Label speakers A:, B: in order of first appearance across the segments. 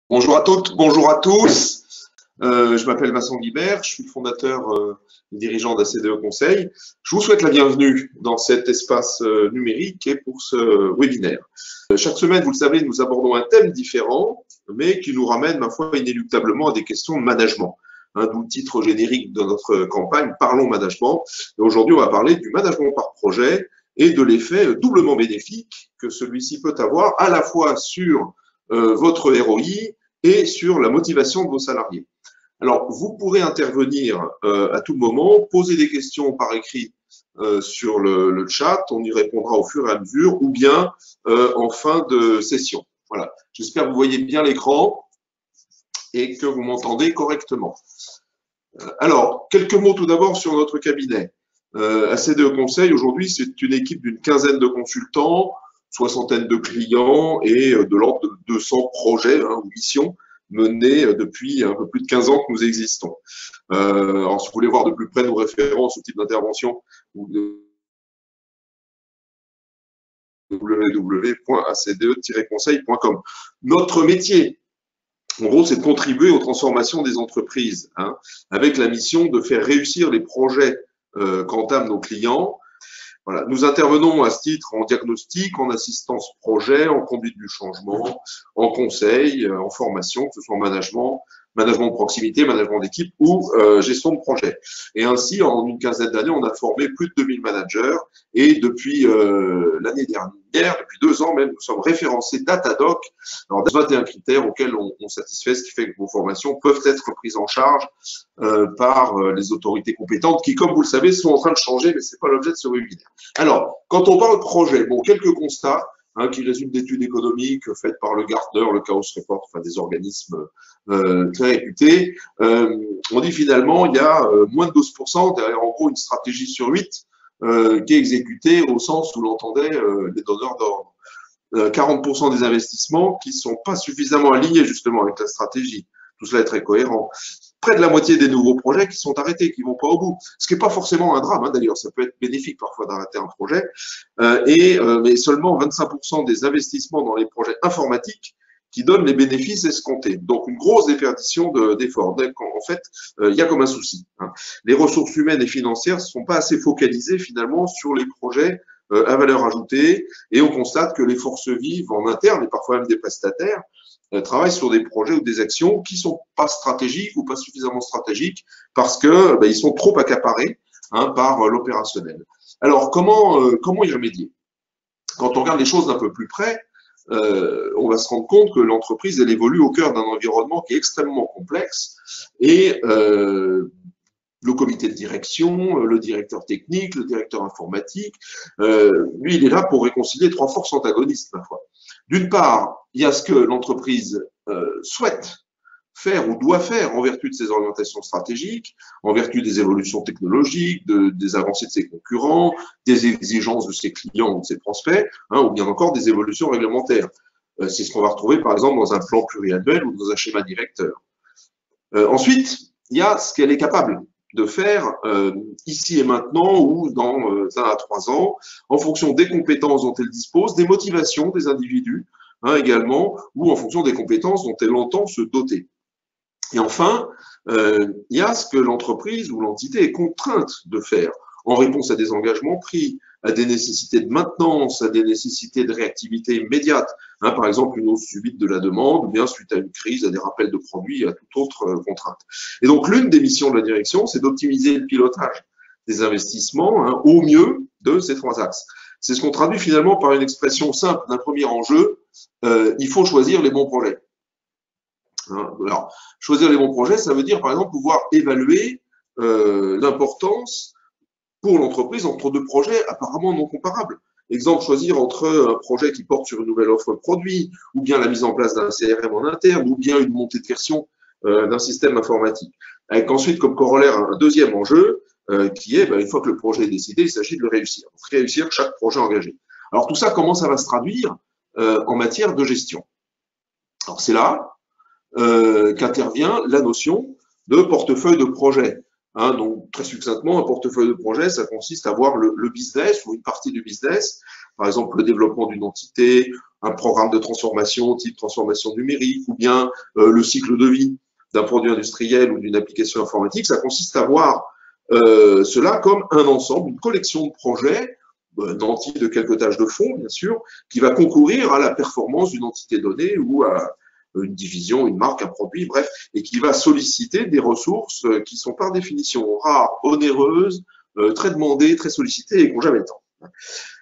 A: Bonjour à toutes, bonjour à tous. Je m'appelle Vincent Guibert, je suis le fondateur et dirigeant d'ACDE Conseil. Je vous souhaite la bienvenue dans cet espace numérique et pour ce webinaire. Chaque semaine, vous le savez, nous abordons un thème différent, mais qui nous ramène, ma foi, inéluctablement à des questions de management. D'où le titre générique de notre campagne, Parlons Management. Et aujourd'hui, on va parler du management par projet et de l'effet doublement bénéfique que celui-ci peut avoir à la fois sur votre ROI et sur la motivation de vos salariés. Alors, vous pourrez intervenir à tout moment, poser des questions par écrit sur le chat, on y répondra au fur et à mesure, ou bien en fin de session. Voilà, j'espère que vous voyez bien l'écran et que vous m'entendez correctement. Alors, quelques mots tout d'abord sur notre cabinet. ACDE Conseil, aujourd'hui, c'est une équipe d'une quinzaine de consultants, soixantaine de clients et de l'ordre de 200 projets ou missions menés depuis un peu plus de 15 ans que nous existons. Alors, si vous voulez voir de plus près nos références au type d'intervention, www.acde-conseil.com. Notre métier, en gros, c'est de contribuer aux transformations des entreprises, avec la mission de faire réussir les projets qu'entament nos clients. Voilà. Nous intervenons à ce titre en diagnostic, en assistance projet, en conduite du changement, en conseil, en formation, que ce soit en management de proximité, management d'équipe ou gestion de projet. Et ainsi, en une quinzaine d'années, on a formé plus de 2000 managers et depuis l'année dernière, depuis 2 ans même, nous sommes référencés Datadoc. Alors, 21 critères auxquels on satisfait, ce qui fait que vos formations peuvent être prises en charge par les autorités compétentes qui, comme vous le savez, sont en train de changer, mais ce n'est pas l'objet de ce webinaire. Alors, quand on parle projet, bon, quelques constats qui résultent d'études économiques faites par le Gartner, le Chaos Report, enfin des organismes très réputés. On dit finalement il y a moins de 12%, derrière en gros une stratégie sur 8 qui est exécutée au sens où l'entendaient les donneurs d'ordre. 40% des investissements qui ne sont pas suffisamment alignés justement avec la stratégie. Tout cela est très cohérent. Près de la moitié des nouveaux projets qui sont arrêtés, qui ne vont pas au bout. Ce qui n'est pas forcément un drame, d'ailleurs, ça peut être bénéfique parfois d'arrêter un projet. Mais seulement 25% des investissements dans les projets informatiques qui donnent les bénéfices escomptés. Donc, une grosse déperdition d'efforts. En fait, il y a comme un souci. Les ressources humaines et financières ne sont pas assez focalisées finalement sur les projets à valeur ajoutée, et on constate que les forces vives en interne, et parfois même des prestataires, travaillent sur des projets ou des actions qui ne sont pas stratégiques ou pas suffisamment stratégiques parce que ils sont trop accaparés par l'opérationnel. Alors, comment y remédier? Quand on regarde les choses d'un peu plus près, on va se rendre compte que l'entreprise, elle évolue au cœur d'un environnement qui est extrêmement complexe et le comité de direction, le directeur technique, le directeur informatique, lui, il est là pour réconcilier 3 forces antagonistes, ma foi. D'une part, il y a ce que l'entreprise souhaite faire ou doit faire en vertu de ses orientations stratégiques, en vertu des évolutions technologiques, des avancées de ses concurrents, des exigences de ses clients ou de ses prospects, ou bien encore des évolutions réglementaires. C'est ce qu'on va retrouver, par exemple, dans un plan pluriannuel ou dans un schéma directeur. Ensuite, il y a ce qu'elle est capable de faire ici et maintenant ou dans 1 à 3 ans, en fonction des compétences dont elle dispose, des motivations des individus également, ou en fonction des compétences dont elle entend se doter. Et enfin, il y a ce que l'entreprise ou l'entité est contrainte de faire en réponse à des engagements pris, à des nécessités de maintenance, à des nécessités de réactivité immédiate, par exemple une hausse subite de la demande, ou bien suite à une crise, à des rappels de produits, à toute autre contrainte. Et donc l'une des missions de la direction, c'est d'optimiser le pilotage des investissements au mieux de ces 3 axes. C'est ce qu'on traduit finalement par une expression simple d'un premier enjeu, il faut choisir les bons projets. Alors, choisir les bons projets, ça veut dire par exemple pouvoir évaluer l'importance pour l'entreprise entre 2 projets apparemment non comparables. Exemple, choisir entre un projet qui porte sur une nouvelle offre de produit, ou bien la mise en place d'un CRM en interne, ou bien une montée de version d'un système informatique. Avec ensuite comme corollaire un deuxième enjeu qui est, une fois que le projet est décidé, il s'agit de le réussir. Donc, réussir chaque projet engagé. Alors tout ça, comment ça va se traduire en matière de gestion? Alors c'est là qu'intervient la notion de portefeuille de projet. Hein, donc, très succinctement, un portefeuille de projet, ça consiste à voir le business ou une partie du business, par exemple le développement d'une entité, un programme de transformation, type transformation numérique, ou bien le cycle de vie d'un produit industriel ou d'une application informatique. Ça consiste à voir cela comme un ensemble, une collection de projets, nantis de quelques tâches de fond, bien sûr, qui va concourir à la performance d'une entité donnée ou à une division, une marque, un produit, bref, et qui va solliciter des ressources qui sont par définition rares, onéreuses, très demandées, très sollicitées et qui n'ont jamais le temps.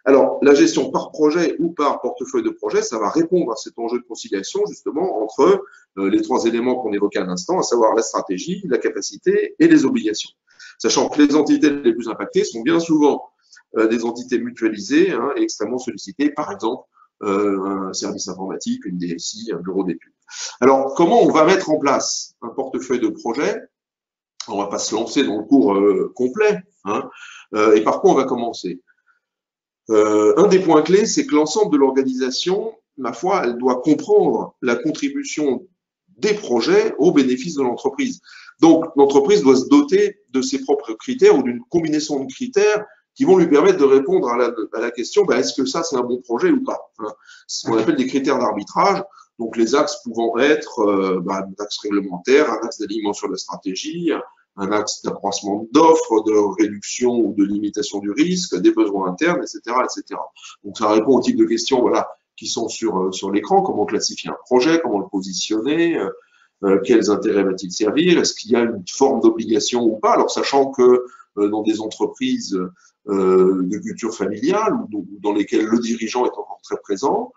A: Alors, la gestion par projet ou par portefeuille de projet, ça va répondre à cet enjeu de conciliation, justement, entre les trois éléments qu'on évoquait à l'instant, à savoir la stratégie, la capacité et les obligations. Sachant que les entités les plus impactées sont bien souvent des entités mutualisées et extrêmement sollicitées, par exemple, un service informatique, une DSI, un bureau d'études. Alors, comment on va mettre en place un portefeuille de projet? On ne va pas se lancer dans le cours complet. Et par quoi on va commencer? Un des points clés, c'est que l'ensemble de l'organisation, ma foi, elle doit comprendre la contribution des projets au bénéfice de l'entreprise. Donc, l'entreprise doit se doter de ses propres critères ou d'une combinaison de critères qui vont lui permettre de répondre à la question, est-ce que ça, c'est un bon projet ou pas? C'est ce qu'on appelle des critères d'arbitrage. Donc, les axes pouvant être un axe réglementaire, un axe d'alignement sur la stratégie, un axe d'accroissement d'offres, de réduction ou de limitation du risque, des besoins internes, etc., etc. Donc, ça répond au type de questions, voilà, qui sont sur l'écran. Comment classifier un projet, comment le positionner, quels intérêts va-t-il servir, est-ce qu'il y a une forme d'obligation ou pas? Alors, sachant que dans des entreprises de culture familiale ou dans lesquelles le dirigeant est encore très présent,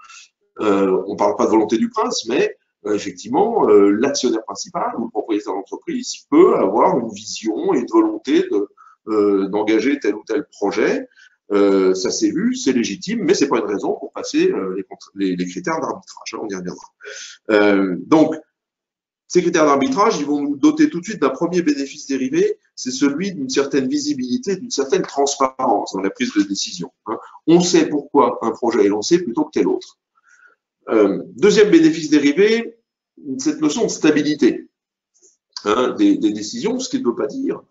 A: on ne parle pas de volonté du prince, mais effectivement, l'actionnaire principal ou le propriétaire d'entreprise peut avoir une vision et une volonté d'engager tel ou tel projet. Ça s'est vu, c'est légitime, mais c'est pas une raison pour passer les critères d'arbitrage. On y reviendra. Donc, ces critères d'arbitrage, ils vont nous doter tout de suite d'un premier bénéfice dérivé, c'est celui d'une certaine visibilité, d'une certaine transparence dans la prise de décision. On sait pourquoi un projet est lancé plutôt que tel autre. Deuxième bénéfice dérivé, cette notion de stabilité des décisions, ce qui ne veut pas dire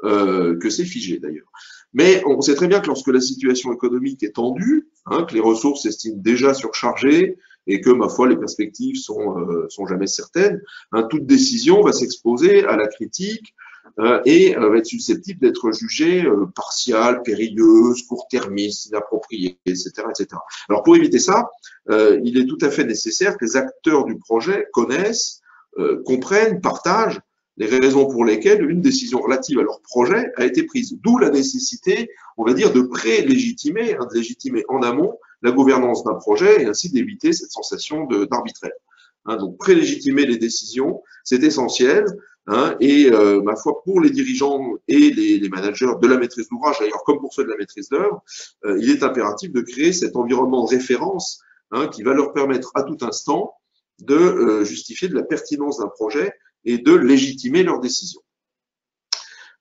A: que c'est figé d'ailleurs. Mais on sait très bien que lorsque la situation économique est tendue, que les ressources s'estiment déjà surchargées et que, ma foi, les perspectives sont jamais certaines, toute décision va s'exposer à la critique et va être susceptible d'être jugée partiale, périlleuse, court-termiste, inappropriée, etc., etc. Alors, pour éviter ça, il est tout à fait nécessaire que les acteurs du projet connaissent, comprennent, partagent les raisons pour lesquelles une décision relative à leur projet a été prise. D'où la nécessité, on va dire, de pré-légitimer, de légitimer en amont la gouvernance d'un projet et ainsi d'éviter cette sensation d'arbitraire. Donc, pré-légitimer les décisions, c'est essentiel. Et ma foi, pour les dirigeants et les managers de la maîtrise d'ouvrage, d'ailleurs comme pour ceux de la maîtrise d'œuvre, il est impératif de créer cet environnement de référence qui va leur permettre à tout instant de justifier de la pertinence d'un projet et de légitimer leurs décisions.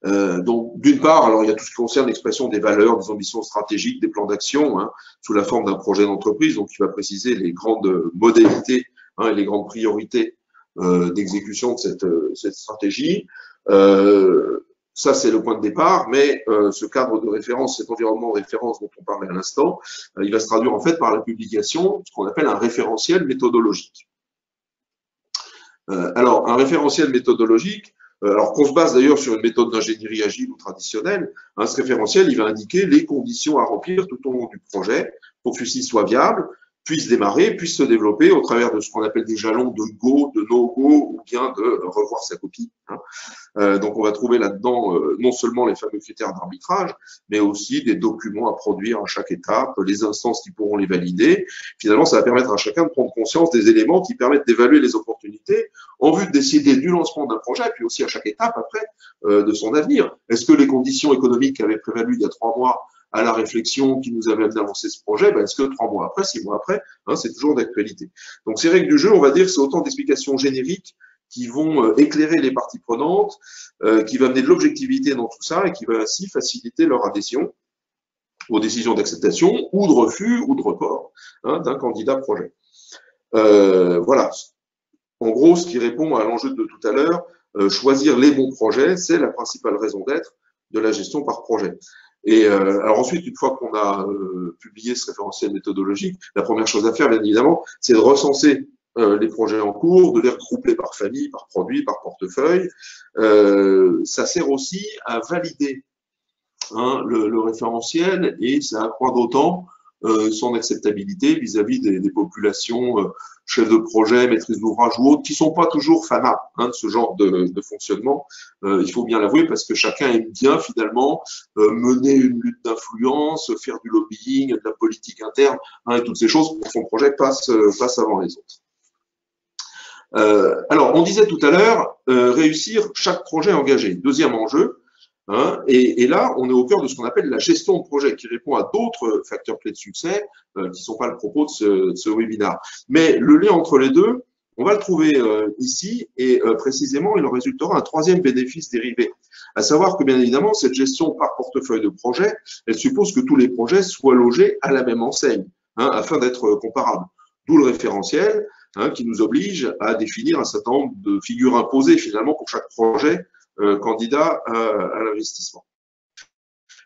A: Donc, d'une part, alors il y a tout ce qui concerne l'expression des valeurs, des ambitions stratégiques, des plans d'action, sous la forme d'un projet d'entreprise, donc qui va préciser les grandes modalités et les grandes priorités d'exécution de cette stratégie. Ça, c'est le point de départ, mais ce cadre de référence, cet environnement de référence dont on parlait à l'instant, il va se traduire en fait par la publication de ce qu'on appelle un référentiel méthodologique. Alors, un référentiel méthodologique, alors qu'on se base d'ailleurs sur une méthode d'ingénierie agile ou traditionnelle, ce référentiel, il va indiquer les conditions à remplir tout au long du projet pour que celui-ci soit viable, puisse démarrer, puisse se développer au travers de ce qu'on appelle des jalons de go, de no-go ou bien de revoir sa copie. Donc, on va trouver là-dedans non seulement les fameux critères d'arbitrage, mais aussi des documents à produire à chaque étape, les instances qui pourront les valider. Finalement, ça va permettre à chacun de prendre conscience des éléments qui permettent d'évaluer les opportunités en vue de décider du lancement d'un projet, puis aussi à chaque étape après de son avenir. Est-ce que les conditions économiques qui avaient prévalu il y a 3 mois à la réflexion qui nous avait amené à lancer ce projet, est-ce que 3 mois après, 6 mois après, c'est toujours d'actualité. Donc ces règles du jeu, on va dire, c'est autant d'explications génériques qui vont éclairer les parties prenantes, qui va amener de l'objectivité dans tout ça et qui va ainsi faciliter leur adhésion aux décisions d'acceptation ou de refus ou de report d'un candidat projet. Voilà. En gros, ce qui répond à l'enjeu de tout à l'heure, choisir les bons projets, c'est la principale raison d'être de la gestion par projet. Et alors ensuite, une fois qu'on a publié ce référentiel méthodologique, la première chose à faire, bien évidemment, c'est de recenser les projets en cours, de les regrouper par famille, par produit, par portefeuille. Ça sert aussi à valider le référentiel et ça accroît d'autant son acceptabilité vis-à-vis des populations, chefs de projet, maîtrises d'ouvrage ou autres, qui sont pas toujours fanats de ce genre de fonctionnement. Il faut bien l'avouer parce que chacun aime bien finalement mener une lutte d'influence, faire du lobbying, de la politique interne, et toutes ces choses pour que son projet passe avant les autres. Alors, on disait tout à l'heure, réussir chaque projet engagé. Deuxième enjeu, et là, on est au cœur de ce qu'on appelle la gestion de projet, qui répond à d'autres facteurs clés de succès, qui ne sont pas le propos de ce webinaire. Mais le lien entre les deux, on va le trouver ici, et précisément, il en résultera un troisième bénéfice dérivé. À savoir que, bien évidemment, cette gestion par portefeuille de projet, elle suppose que tous les projets soient logés à la même enseigne, afin d'être comparables. D'où le référentiel, qui nous oblige à définir un certain nombre de figures imposées, finalement, pour chaque projet, candidat à l'investissement.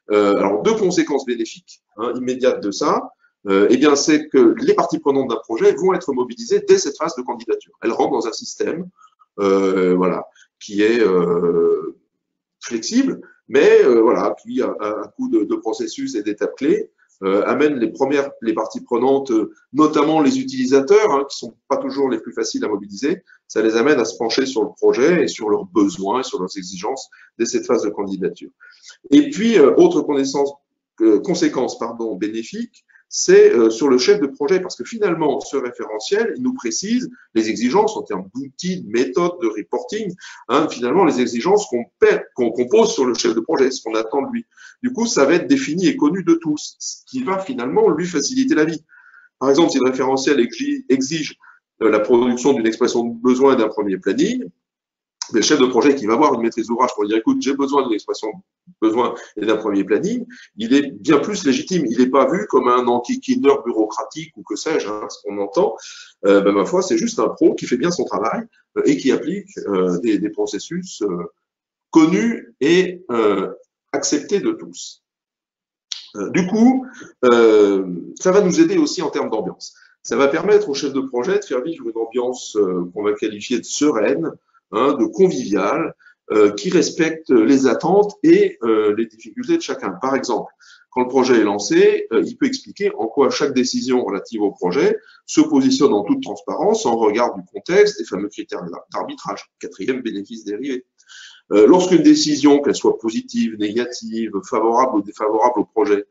A: Alors, deux conséquences bénéfiques immédiates de ça, eh bien, c'est que les parties prenantes d'un projet vont être mobilisées dès cette phase de candidature. Elles rentrent dans un système voilà, qui est flexible, mais voilà, qui, à un coup de processus et d'étapes clés, amène les parties prenantes, notamment les utilisateurs, qui sont pas toujours les plus faciles à mobiliser, ça les amène à se pencher sur le projet et sur leurs besoins et sur leurs exigences dès cette phase de candidature. Et puis, autre conséquence bénéfique, c'est sur le chef de projet, parce que finalement, ce référentiel, il nous précise les exigences en termes d'outils, de méthodes, de reporting, finalement, les exigences qu'on pose sur le chef de projet, ce qu'on attend de lui. Du coup, ça va être défini et connu de tous, ce qui va finalement lui faciliter la vie. Par exemple, si le référentiel exige la production d'une expression de besoin et d'un premier planning, le chef de projet qui va voir une maîtrise d'ouvrage pour dire écoute, j'ai besoin d'une expression de besoin et d'un premier planning, il est bien plus légitime. Il n'est pas vu comme un enquiquineur bureaucratique ou que sais-je, ce qu'on entend. Ma foi, c'est juste un pro qui fait bien son travail et qui applique des processus connus et acceptés de tous. Du coup, ça va nous aider aussi en termes d'ambiance. Ça va permettre au chef de projet de faire vivre une ambiance qu'on va qualifier de sereine, de convivial, qui respecte les attentes et les difficultés de chacun. Par exemple, quand le projet est lancé, il peut expliquer en quoi chaque décision relative au projet se positionne en toute transparence en regard du contexte, des fameux critères d'arbitrage. Quatrième bénéfice dérivé. Lorsqu'une décision, qu'elle soit positive, négative, favorable ou défavorable au projet,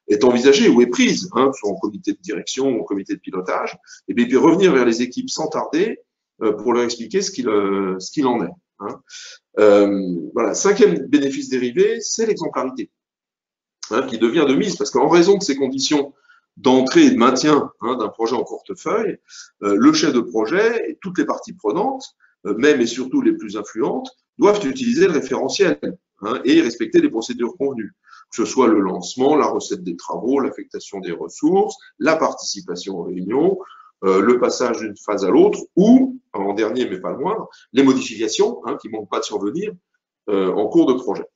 A: est envisagée ou est prise, soit en comité de direction ou en comité de pilotage, et bien, puis revenir vers les équipes sans tarder pour leur expliquer ce qu'il en est. Voilà. Cinquième bénéfice dérivé, c'est l'exemplarité, qui devient de mise, parce qu'en raison de ces conditions d'entrée et de maintien d'un projet en portefeuille, le chef de projet et toutes les parties prenantes, même et surtout les plus influentes, doivent utiliser le référentiel et respecter les procédures convenues, que ce soit le lancement, la recette des travaux, l'affectation des ressources, la participation aux réunions, le passage d'une phase à l'autre ou, en dernier mais pas le moindre, les modifications qui ne manquent pas de survenir en cours de projet.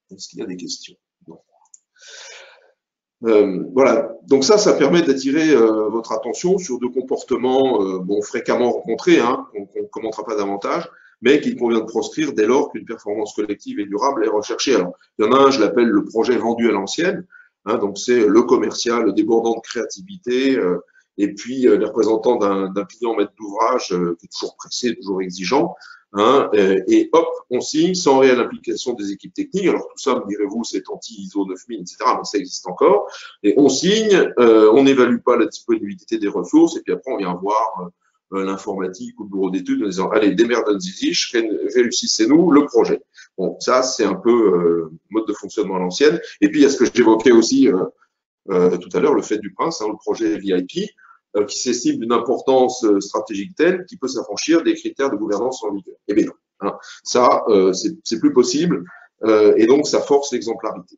A: Est-ce qu'il y a des questions? Non. Voilà, donc ça permet d'attirer votre attention sur deux comportements fréquemment rencontrés, qu'on ne commentera pas davantage, mais qu'il convient de proscrire dès lors qu'une performance collective et durable est recherchée. Alors, il y en a un, je l'appelle le projet vendu à l'ancienne, donc c'est le commercial, le débordant de créativité, et puis les représentants d'un client maître d'ouvrage qui est toujours pressé, toujours exigeant, et hop, on signe sans réelle implication des équipes techniques. Alors tout ça, me direz-vous, c'est anti-ISO 9000, etc., mais ça existe encore. Et on signe, on n'évalue pas la disponibilité des ressources, et puis après on vient voir l'informatique ou le bureau d'études en disant allez, démerdons-y, réussissez-nous le projet. Bon, ça c'est un peu mode de fonctionnement à l'ancienne. Et puis il y a ce que j'évoquais aussi tout à l'heure, le fait du prince, le projet VIP, qui s'estime d'une importance stratégique telle qu'il peut s'affranchir des critères de gouvernance en vigueur. Eh bien non, ça c'est plus possible, et donc ça force l'exemplarité.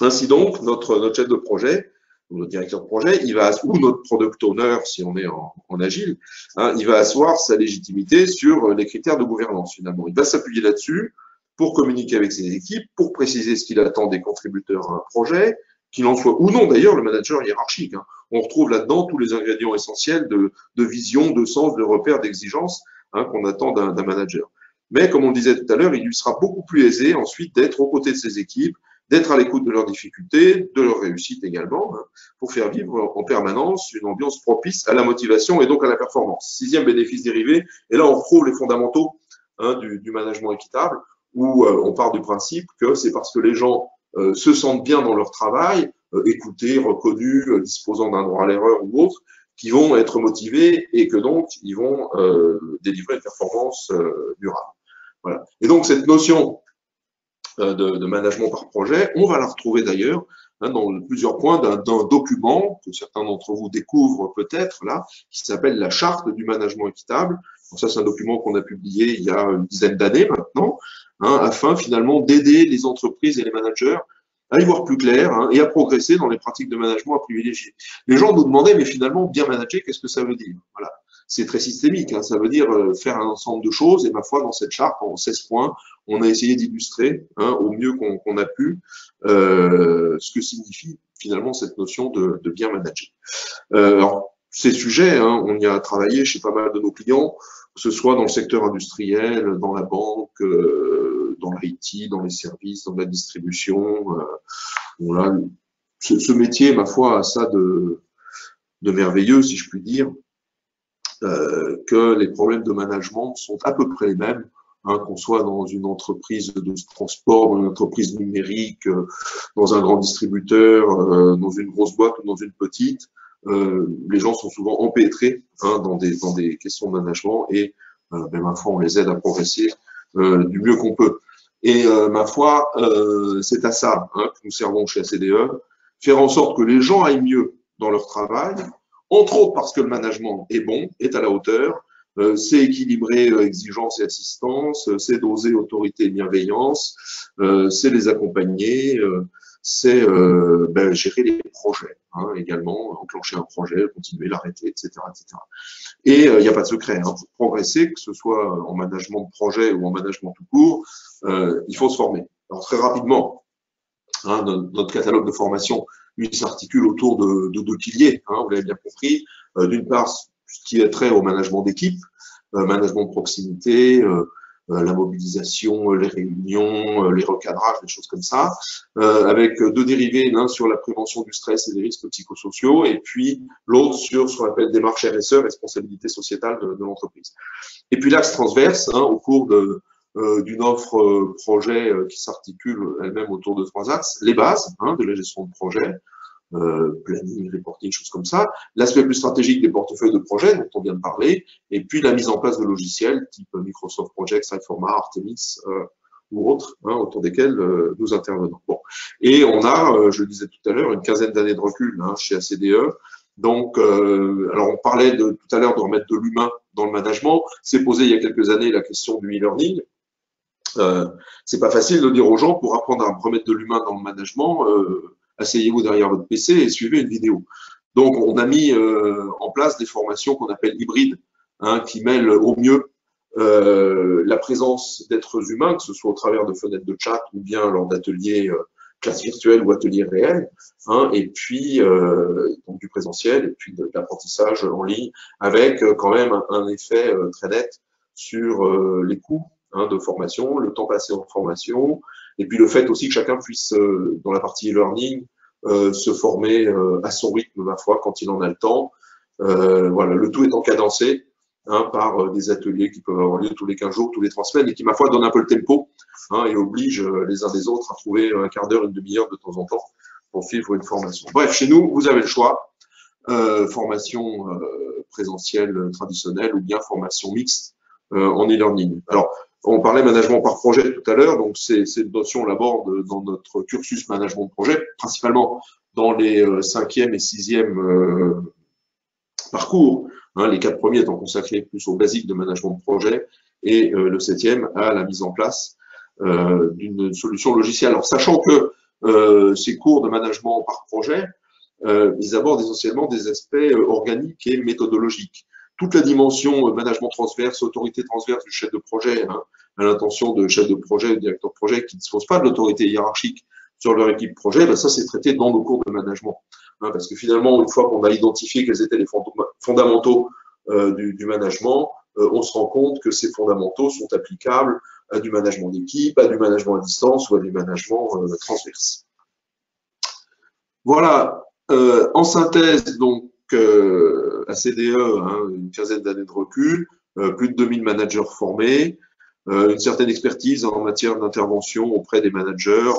A: Ainsi donc, notre chef de projet notre directeur de projet, ou notre product owner, si on est en agile, hein, il va asseoir sa légitimité sur les critères de gouvernance, finalement. Il va s'appuyer là-dessus pour communiquer avec ses équipes, pour préciser ce qu'il attend des contributeurs à un projet, qu'il en soit ou non d'ailleurs le manager hiérarchique. Hein. On retrouve là-dedans tous les ingrédients essentiels de vision, de sens, de repère, d'exigence, hein, qu'on attend d'un manager. Mais comme on le disait tout à l'heure, il lui sera beaucoup plus aisé ensuite d'être aux côtés de ses équipes, d'être à l'écoute de leurs difficultés, de leurs réussites également, hein, pour faire vivre en permanence une ambiance propice à la motivation et donc à la performance. Sixième bénéfice dérivé, et là on retrouve les fondamentaux, hein, du management équitable, où on part du principe que c'est parce que les gens se sentent bien dans leur travail, écoutés, reconnus, disposant d'un droit à l'erreur ou autre, qui vont être motivés et que donc ils vont délivrer une performance durable. Voilà. Et donc cette notion de management par projet, on va la retrouver d'ailleurs, hein, dans plusieurs points d'un document que certains d'entre vous découvrent peut-être là, qui s'appelle la charte du management équitable. Donc ça, c'est un document qu'on a publié il y a une dizaine d'années maintenant, hein, afin finalement d'aider les entreprises et les managers à y voir plus clair, hein, et à progresser dans les pratiques de management à privilégier. Les gens nous demandaient, mais finalement, bien manager, qu'est-ce que ça veut dire? Voilà. C'est très systémique, hein, ça veut dire faire un ensemble de choses, et ma foi, dans cette charte, en 16 points, on a essayé d'illustrer, hein, au mieux qu'on a pu, ce que signifie finalement cette notion de bien manager. Alors, ces sujets, hein, on y a travaillé chez pas mal de nos clients, que ce soit dans le secteur industriel, dans la banque, dans l'IT, dans les services, dans la distribution. Voilà. Ce métier, ma foi, a ça de merveilleux, si je puis dire, que les problèmes de management sont à peu près les mêmes, hein, qu'on soit dans une entreprise de transport, dans une entreprise numérique, dans un grand distributeur, dans une grosse boîte ou dans une petite. Les gens sont souvent empêtrés, hein, dans des questions de management et ma foi, on les aide à progresser du mieux qu'on peut. Et ma foi, c'est à ça, hein, que nous servons chez ACDE, faire en sorte que les gens aillent mieux dans leur travail, entre autres parce que le management est bon, est à la hauteur, c'est équilibrer exigence et assistance, c'est doser autorité et bienveillance, c'est les accompagner, c'est gérer les projets, hein, également, enclencher un projet, continuer, l'arrêter, etc., etc. Et il n'y a pas de secret, hein, pour progresser, que ce soit en management de projet ou en management tout court, il faut se former. Alors très rapidement, hein, notre catalogue de formation, lui, s'articule autour de deux piliers, hein, vous l'avez bien compris. D'une part, ce qui est trait au management d'équipe, management de proximité, la mobilisation, les réunions, les recadrages, des choses comme ça, avec deux dérivés, l'un sur la prévention du stress et des risques psychosociaux, et puis l'autre sur ce qu'on appelle démarche RSE, responsabilité sociétale de l'entreprise. Et puis l'axe transverse, hein, au cours d'une offre projet qui s'articule elle-même autour de trois axes, les bases, hein, de la gestion de projet, planning, reporting, choses comme ça, l'aspect plus stratégique des portefeuilles de projets dont on vient de parler, et puis la mise en place de logiciels type Microsoft Project, Siteformat, Artemis ou autres, hein, autour desquels nous intervenons. Bon. Et on a, je le disais tout à l'heure, une quinzaine d'années de recul, hein, chez ACDE. Donc, alors on parlait tout à l'heure de remettre de l'humain dans le management. C'est posé il y a quelques années la question du e-learning. C'est pas facile de dire aux gens, pour apprendre à remettre de l'humain dans le management, asseyez-vous derrière votre PC et suivez une vidéo. Donc, on a mis en place des formations qu'on appelle hybrides, hein, qui mêlent au mieux la présence d'êtres humains, que ce soit au travers de fenêtres de chat ou bien lors d'ateliers classe virtuelle ou ateliers réels, hein, et puis donc du présentiel et puis de l'apprentissage en ligne, avec quand même un effet très net sur les coûts, hein, de formation, le temps passé en formation, et puis le fait aussi que chacun puisse, dans la partie e-learning, se former à son rythme, ma foi, quand il en a le temps. Voilà, le tout étant cadencé, hein, par des ateliers qui peuvent avoir lieu tous les 15 jours, tous les 3 semaines, et qui, ma foi, donnent un peu le tempo, hein, et obligent les uns des autres à trouver un quart d'heure, une demi-heure de temps en temps pour suivre une formation. Bref, chez nous, vous avez le choix, formation présentielle traditionnelle ou bien formation mixte en e-learning. Alors, on parlait management par projet tout à l'heure, donc cette notion, on l'aborde dans notre cursus management de projet, principalement dans les 5e et 6e parcours, hein, les 4 premiers étant consacrés plus aux basiques de management de projet et le 7e à la mise en place d'une solution logicielle. Alors, sachant que ces cours de management par projet ils abordent essentiellement des aspects organiques et méthodologiques. Toute la dimension management transverse, autorité transverse du chef de projet, hein, à l'intention de chef de projet, de directeur de projet qui ne disposent pas de l'autorité hiérarchique sur leur équipe projet, ben ça c'est traité dans nos cours de management. Hein, parce que finalement, une fois qu'on a identifié quels étaient les fondamentaux du management, on se rend compte que ces fondamentaux sont applicables à du management d'équipe, à du management à distance ou à du management transverse. Voilà, en synthèse, donc, ACDE, hein, une quinzaine d'années de recul, plus de 2000 managers formés, une certaine expertise en matière d'intervention auprès des managers,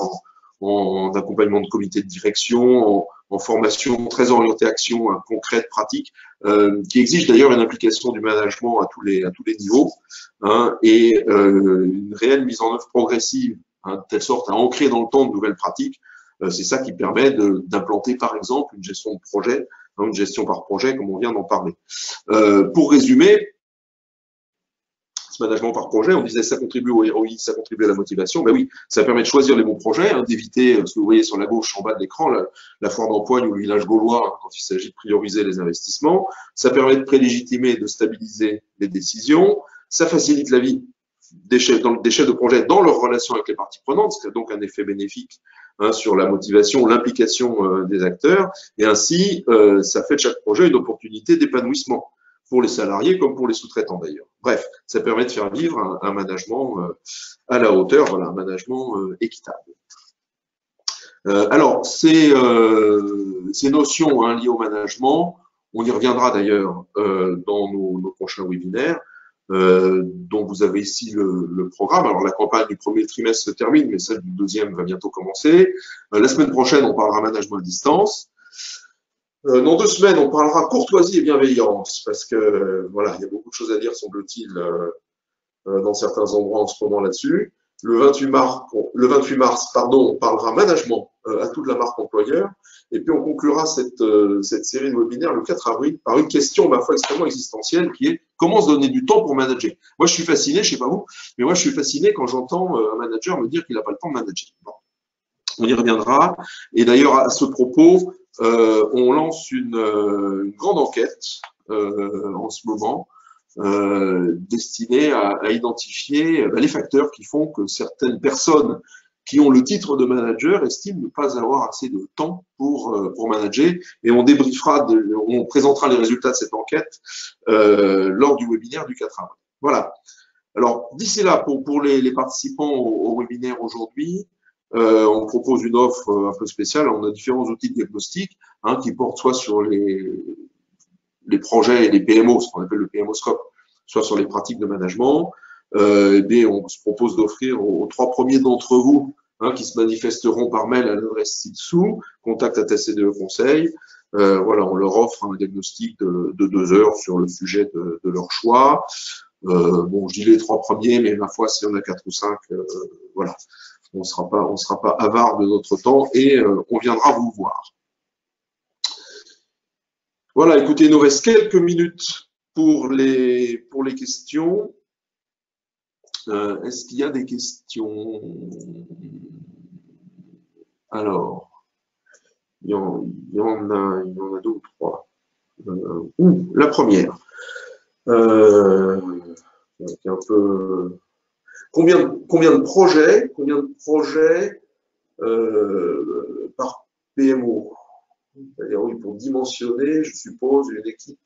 A: en accompagnement de comité de direction, en formation très orientée action, concrète, pratique, qui exige d'ailleurs une implication du management à tous les niveaux, hein, et une réelle mise en œuvre progressive, hein, de telle sorte à ancrer dans le temps de nouvelles pratiques. C'est ça qui permet d'implanter, par exemple, une gestion de projet, hein, une gestion par projet, comme on vient d'en parler. Pour résumer, ce management par projet, on disait ça contribue au ROI, ça contribue à la motivation. Ben oui, ça permet de choisir les bons projets, hein, d'éviter ce que vous voyez sur la gauche en bas de l'écran, la foire d'empoigne ou le village gaulois, hein, quand il s'agit de prioriser les investissements. Ça permet de prélégitimer et de stabiliser les décisions. Ça facilite la vie des chefs de projet dans leur relation avec les parties prenantes, c'est donc un effet bénéfique, hein, sur la motivation, l'implication des acteurs. Et ainsi, ça fait de chaque projet une opportunité d'épanouissement, pour les salariés comme pour les sous-traitants d'ailleurs. Bref, ça permet de faire vivre un management à la hauteur, voilà, un management équitable. Alors, ces notions, hein, liées au management, on y reviendra d'ailleurs dans nos prochains webinaires, dont vous avez ici le programme. Alors, la campagne du premier trimestre se termine, mais celle du deuxième va bientôt commencer. La semaine prochaine, on parlera management à distance. Dans 2 semaines, on parlera courtoisie et bienveillance, parce que voilà, il y a beaucoup de choses à dire, semble-t-il, dans certains endroits en ce moment là-dessus. Le 28 mars, on parlera management à toute la marque employeur, et puis on conclura cette série de webinaires le 4 avril par une question, ma foi, extrêmement existentielle, qui est comment se donner du temps pour manager. Moi, je suis fasciné, je sais pas vous, mais moi, je suis fasciné quand j'entends un manager me dire qu'il n'a pas le temps de manager. Bon. On y reviendra. Et d'ailleurs, à ce propos, on lance une grande enquête en ce moment, destinée à identifier les facteurs qui font que certaines personnes qui ont le titre de manager estiment ne pas avoir assez de temps pour manager. Et on débriefera, on présentera les résultats de cette enquête lors du webinaire du 4 avril. Voilà. Alors, d'ici là, pour les participants au webinaire aujourd'hui, on propose une offre un peu spéciale. On a différents outils de diagnostic, hein, qui portent soit sur les projets et les PMO, ce qu'on appelle le PMO Scope, soit sur les pratiques de management. On se propose d'offrir aux 3 premiers d'entre vous, hein, qui se manifesteront par mail à l'adresse ci-dessous, contact@ACDE Conseil. Voilà, on leur offre un diagnostic de 2 heures sur le sujet de leur choix. Bon, je dis les 3 premiers, mais ma foi, s'il y en a 4 ou 5, voilà. On sera pas avare de notre temps et on viendra vous voir. Voilà, écoutez, il nous reste quelques minutes pour les questions. Est-ce qu'il y a des questions? Alors, il y en a 2 ou 3. La première. C'est un peu... Combien de projets par PMO? C'est-à-dire, oui, pour dimensionner, je suppose, une équipe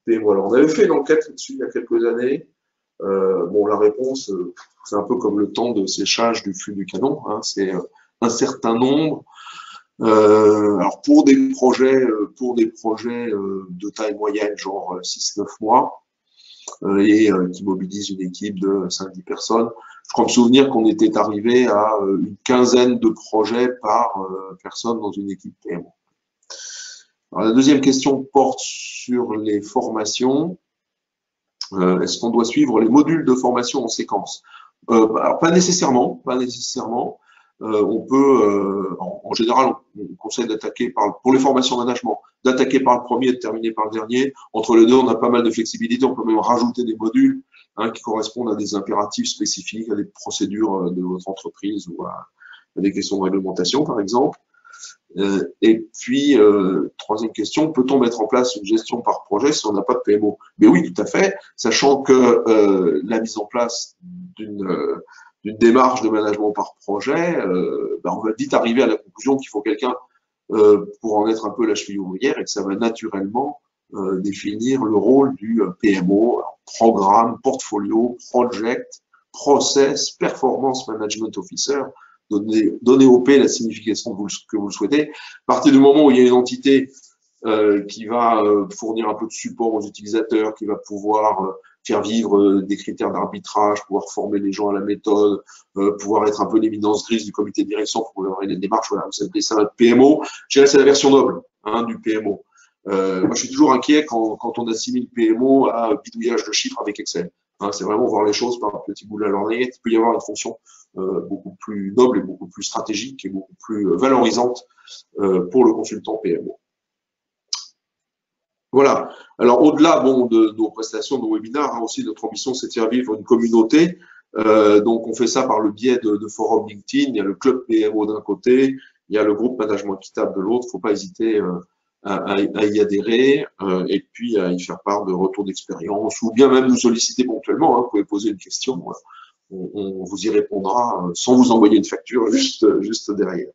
A: PMO. Alors, on avait fait une enquête là-dessus il y a quelques années. Bon, la réponse, c'est un peu comme le temps de séchage du flux du canon, hein, c'est un certain nombre. Alors, pour des projets de taille moyenne, genre 6-9 mois, et qui mobilise une équipe de 5-10 personnes. Je crois me souvenir qu'on était arrivé à une quinzaine de projets par personne dans une équipe PMO. Alors, la deuxième question porte sur les formations. Est-ce qu'on doit suivre les modules de formation en séquence? Alors, pas nécessairement. On peut, en général, on conseille d'attaquer pour les formations management, d'attaquer par le premier et de terminer par le dernier. Entre les deux, on a pas mal de flexibilité. On peut même rajouter des modules, hein, qui correspondent à des impératifs spécifiques, à des procédures de votre entreprise ou à des questions de réglementation, par exemple. Et puis, troisième question, peut-on mettre en place une gestion par projet si on n'a pas de PMO? Mais oui, tout à fait, sachant que la mise en place d'une démarche de management par projet, on va vite arriver à la conclusion qu'il faut quelqu'un pour en être un peu la cheville ouvrière et que ça va naturellement définir le rôle du PMO, programme, portfolio, project, process, performance management officer. Donner au P la signification que vous le souhaitez. À partir du moment où il y a une entité qui va fournir un peu de support aux utilisateurs, qui va pouvoir faire vivre des critères d'arbitrage, pouvoir former les gens à la méthode, pouvoir être un peu l'éminence grise du comité de direction pour préparer les démarches, voilà, vous appelez ça un PMO. Je dirais c'est la version noble du PMO. Moi, je suis toujours inquiet quand on assimile PMO à bidouillage de chiffres avec Excel. C'est vraiment voir les choses par un petit bout de la lorgnette. Il peut y avoir une fonction beaucoup plus noble et beaucoup plus stratégique et beaucoup plus valorisante pour le consultant PMO. Voilà. Alors, au-delà de nos prestations, de nos webinaires, aussi notre ambition, c'est de faire vivre une communauté. Donc, on fait ça par le biais de forums LinkedIn. Il y a le club PMO d'un côté, il y a le groupe management équitable de l'autre. Il ne faut pas hésiter à y adhérer et puis à y faire part de retours d'expérience ou bien même nous solliciter ponctuellement. Vous pouvez poser une question. On vous y répondra sans vous envoyer une facture juste derrière.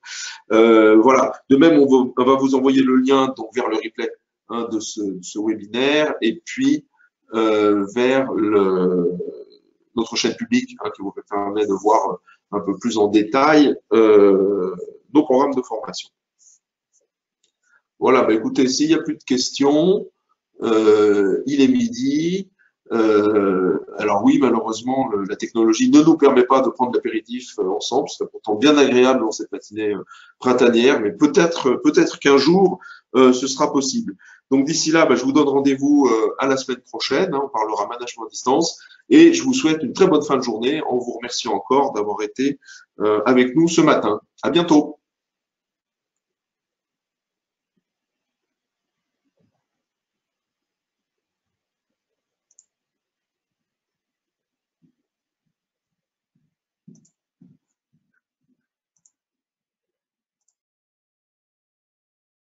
A: Voilà. De même, on va vous envoyer le lien donc vers le replay de ce webinaire et puis vers notre chaîne publique qui vous permet de voir un peu plus en détail nos programmes de formation. Voilà, écoutez, s'il n'y a plus de questions, il est midi. Alors oui, malheureusement, la technologie ne nous permet pas de prendre l'apéritif ensemble. C'est pourtant bien agréable dans cette matinée printanière, mais peut-être qu'un jour, ce sera possible. Donc d'ici là, je vous donne rendez-vous à la semaine prochaine. On parlera management à distance. Et je vous souhaite une très bonne fin de journée en vous remerciant encore d'avoir été avec nous ce matin. À bientôt.